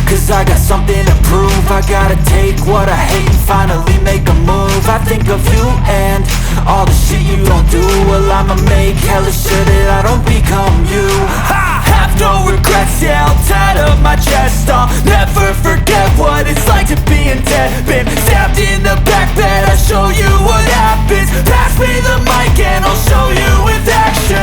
Cause I got something to prove. I gotta take what I hate and finally make a move. I think of you and all the shit you don't do. Well, I'ma make hella sure that I don't become you. I have no regrets, yeah, I'll tie up my chest. I'll never forget what it's like to be in debt. Been stabbed in the back bed, I'll show you what happens. Pass me the mic and I'll show you with action.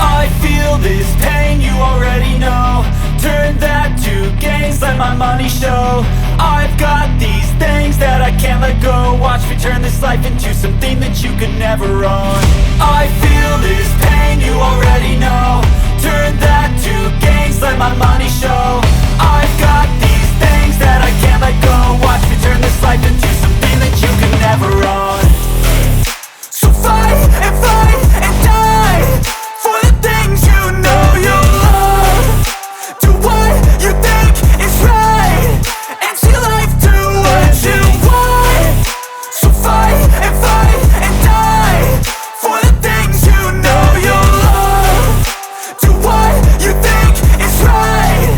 I feel this pain, you already know. Turn that to gains, let my money show. I've got these things that I can't let go. Watch me turn this life into something that you could never own. I feel this pain, you already know. Turn that to gains, let my money show. I've got these things that I can't let go. Watch me turn this life into something that you could never own. So fight and die for the things you know you love. Do what you think is right and see life do what you want. So fight and die for the things you know you love. Do what you think is right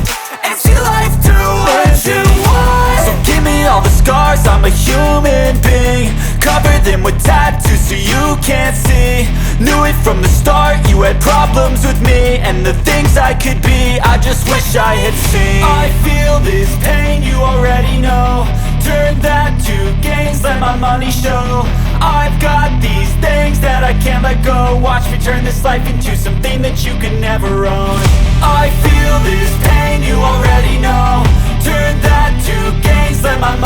and see life do what you want. So give me all the scars, I'm a human being. Cover them with tattoos so you can't see. Knew it from the start, you had problems with me and the things I could be, I just wish I had seen. I feel this pain, you already know. Turn that to gains, let my money show. I've got these things that I can't let go. Watch me turn this life into something that you can never own. I feel this pain, you already know. Turn that to gains, let my